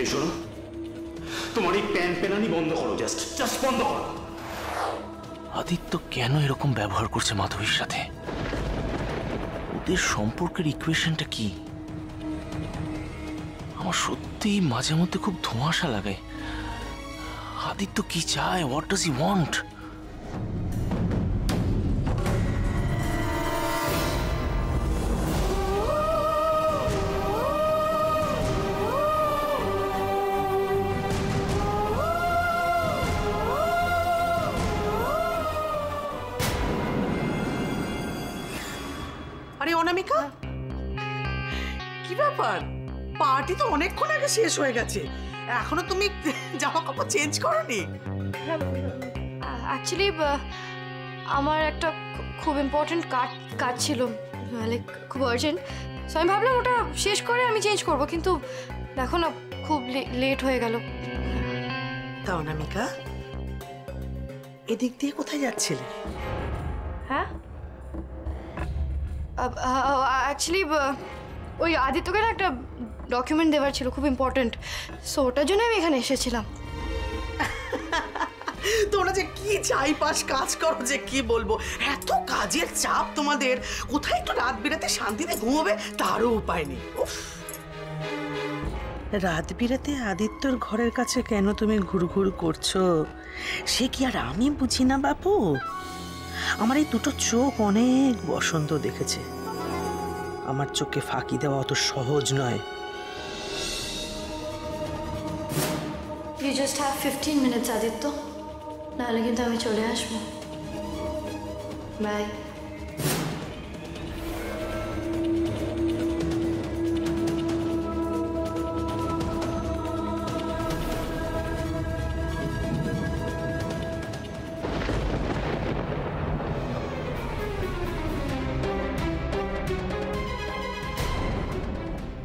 এই শোনো, তোমার এই প্যান প্যানানি বন্ধ করো, জাস্ট বন্ধ করো। আদিত্য কেন এরকম ব্যবহার করছে মাধবীর সাথে? ওদের সম্পর্কের ইকুয়েশনটা কি? আমার সত্যিই মাঝে মধ্যে খুব ধোঁয়াশা লাগায়। আদিত্য কি চায়? What does he want? আরে অনামিকা, কি ব্যাপার? পার্টি তো অনেকক্ষণ আগে শেষ হয়ে গেছে, এখনো তুমি জামা কাপড় চেঞ্জ করোনি? অ্যাকচুয়ালি আমার একটা খুব ইম্পর্টেন্ট কাজ ছিল, লাইক খুব আর্জেন্ট, সো আমি ভাবলাম ওটা শেষ করে আমি চেঞ্জ করব, কিন্তু দেখো না খুব লেট হয়ে গেল। তা অনামিকা, এদিক দিয়ে কোথায় যাচ্ছিলে? হ্যাঁ, অ্যাকচুয়ালি ওই আদিত্যকে না একটা ডকুমেন্ট দেওয়ার ছিল, খুব ইম্পর্টেন্ট, সো ওটার জন্য আমি এখানে এসেছিলাম। তোমরা যে কি চাইপাশ কাজ করো যে কি বলবো, এত কাজের চাপ তোমাদের, কোথায় একটু রাত বিরাতে শান্তিতে ঘুমোবে তারও উপায় নেই। রাত বিরাতে আদিত্যর ঘরের কাছে কেন তুমি ঘুরঘুর করছো সে কি আর আমি বুঝি না বাপু? আমার এই দুটো চোখ অনেক বসন্ত দেখেছে, আমার চোখে ফাঁকি দেওয়া অত সহজ নয়। You just have 15 minutes, Aditya, নাহলে কিন্তু আমি চলে আসবো। বাই।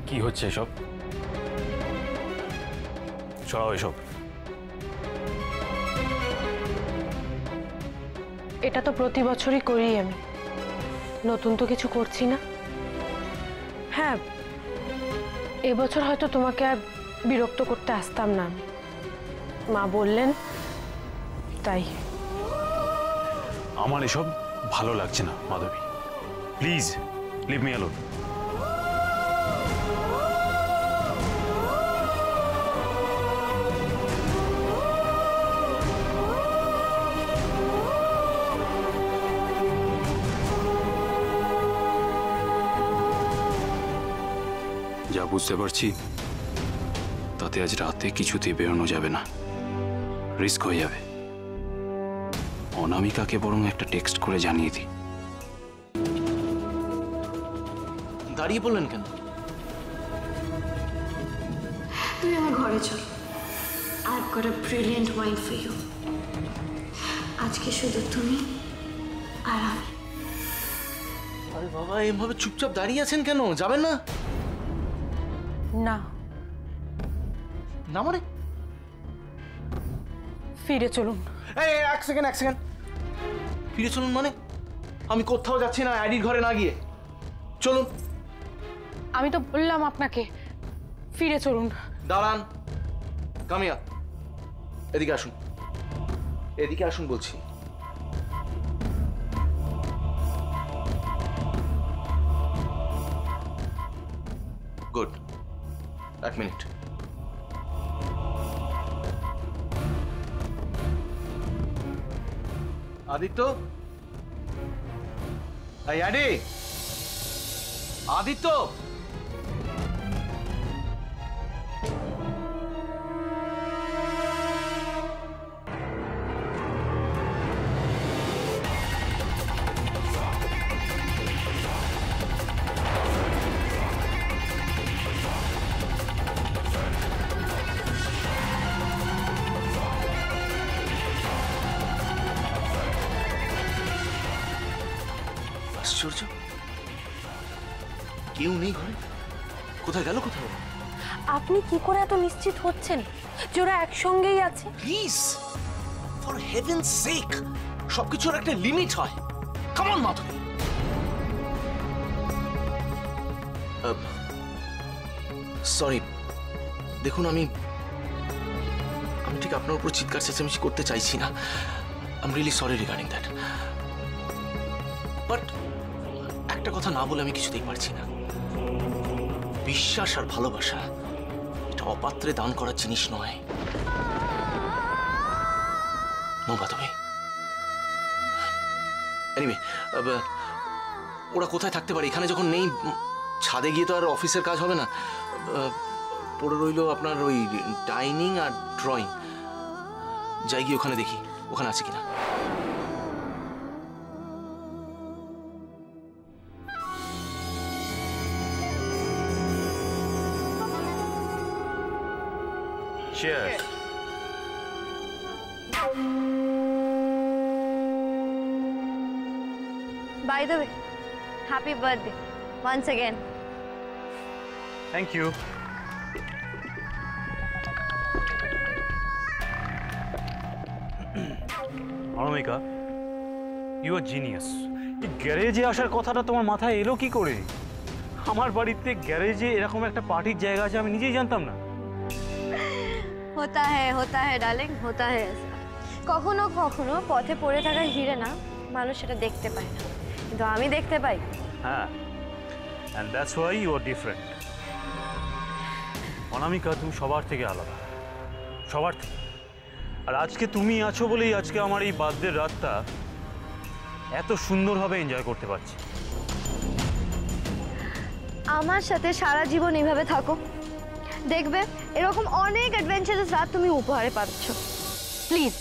কি হচ্ছে এসব? সরাও এসব। এটা তো প্রতি বছরই করি আমি, নতুন তো কিছু করছি না। হ্যাঁ, এবছর হয়তো তোমাকে আর বিরক্ত করতে আসতাম না, মা বললেন তাই। আমার এসব ভালো লাগছে না মাধবী, প্লিজ লিভ মি অ্যালোন। যা বুঝতে পারছি তাতে আজ রাতে কিছুতেই বেরোনো যাবে না, রিস্ক হয়ে যাবে। অনামিকাকে বরং একটা টেক্সট করে জানিয়ে দিই। দাঁড়িয়ে বললেন কেন? তুমি আমার ঘরে চলো, I've got a brilliant wine for you. আজকে শুধু তুমি আর আমি। আরে বাবা, এভাবে চুপচাপ দাঁড়িয়ে আছেন কেন? যাবেন না? না না মানে? ফিরে চলুন। এই এক সেকেন্ড, ফিরে চলুন মানে? আমি কোথাও যাচ্ছি না অ্যাডির ঘরে না গিয়ে। চলুন। আমি তো বললাম আপনাকে ফিরে চলুন। দাঁড়ান, কামিয়া এদিকে আসুন, এদিকে আসুন বলছি। গুড, এক মিনিট। আদিত্য, এই অ্যাডি, আদিত্য, আশ্চর্য, কেউ নেই ঘরে। কোথায় গেল? কোথাও? আপনি কি করে এত নিশ্চিত হচ্ছেন যে ওরা একসঙ্গেই আছে? প্লিজ, ফর হেভেন্স সেক, সবকিছুর একটা লিমিট হয়। Come on Madhabi. সরি, দেখুন আমি ঠিক আপনার উপর চিৎকার চেঁচামেচি করতে চাইছি না। I am really sorry regarding that. But একটা কথা না বলে আমি কিছুতেই পারছি না। বিশ্বাস আর ভালোবাসা এটা অপাত্রে দান করার জিনিস নয়। তুমি এনিওয়ে, ওরা কোথায় থাকতে পারে? এখানে যখন নেই, ছাদে গিয়ে তো আর অফিসের কাজ হবে না। পড়ে রইল আপনার ওই ডাইনিং আর ড্রয়িং। যাই গিয়ে ওখানে দেখি ওখানে আছে কিনা। Cheers. By the way, happy birthday once again. Thank you. Anamika, you are genius. এই গ্যারেজে আসার কথাটা তোমার মাথায় এলো কি করে? আমার বাড়িতে গ্যারেজে এরকম একটা পার্টির জায়গা আছে আমি নিজেই জানতাম না। होता है डार्लिंग, होता है ऐसा। কখনো কখনো পথে পড়ে থাকা হিরে না মানুষ সেটা দেখতে পায় না, কিন্তু আমি দেখতে পাই। হ্যাঁ, and that's why you are different. Anamika, তুমি সবার থেকে আলাদা, সবার থেকে। আর আজকে তুমি আছো বলেই আজকে আমার এই বার্থডের রাতটা এত সুন্দরভাবে এনজয় করতে পারছি। আমার সাথে সারা জীবন এইভাবে থাকো, দেখবে এরকম অনেক অ্যাডভেঞ্চারাস রাত তুমি উপহারে পাচ্ছ। প্লিজ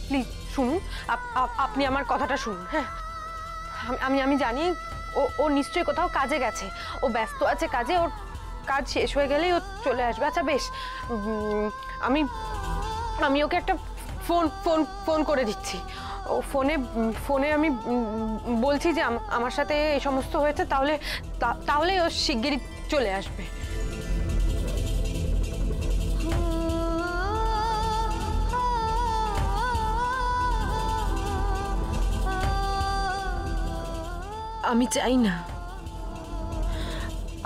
প্লিজ শুনুন, আপনি আমার কথাটা শুনুন। হ্যাঁ, আমি জানি ও নিশ্চয়ই কোথাও কাজে গেছে, ও ব্যস্ত আছে কাজে, ওর কাজ শেষ হয়ে গেলেই ও চলে আসবে। আচ্ছা বেশ, আমি ওকে একটা ফোন করে দিচ্ছি। ও ফোনে আমি বলছি যে আমার সাথে এই সমস্ত হয়েছে, তাহলে ও শিগগিরই চলে আসবে। আমি চাই না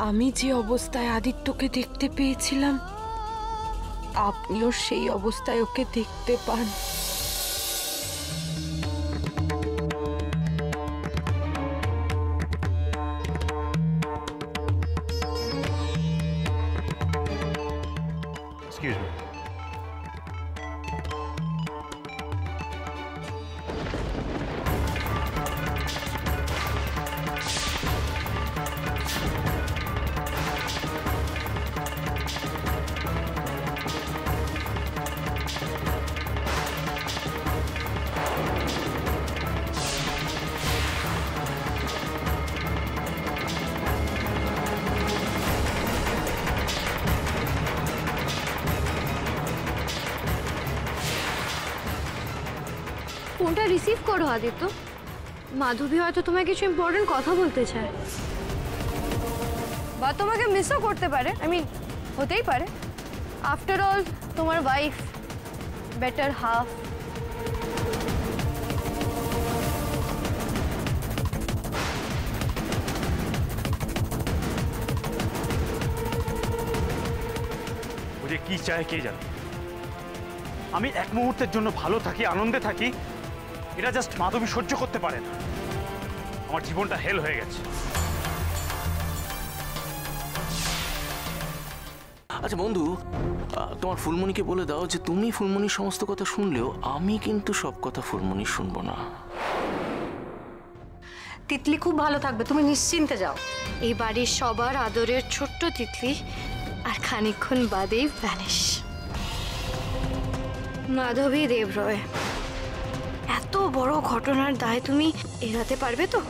আমি যে অবস্থায় আদিত্যকে দেখতে পেয়েছিলাম আপনিও সেই অবস্থায় ওকে দেখতে পান। Excuse me. ফোনটা রিসিভ করো আদিত্য, মাধবী হয়তো তোমায় কিছু ইম্পর্টেন্ট কথা বলতে চায়, বা তোমাকে মিসও করতে পারে। হতেই পারে। আফটার অল তোমার ওয়াইফ, বেটার হাফ। যে কি চায় কে জানে। আমি এক মুহূর্তের জন্য ভালো থাকি, আনন্দে থাকি, এটা জাস্ট মাধবী সহ্য করতে পারে না। আমার জীবনটা হেল হয়ে গেছে। আচ্ছা বন্ধু, তোমার ফুলমণিকে বলে দাও যে তুমি ফুলমণির সমস্ত কথা শুনলেও আমি কিন্তু সব কথা ফুলমণি শুনবো না। তিতলি খুব ভালো থাকবে, তুমি নিশ্চিন্তে যাও। এই বাড়ির সবার আদরের ছোট্ট তিতলি আর খানিকক্ষণ বাদেই ভ্যানিশ। মাধবী দেবরয়, এত বড় ঘটনার দায় তুমি এড়াতে পারবে তো?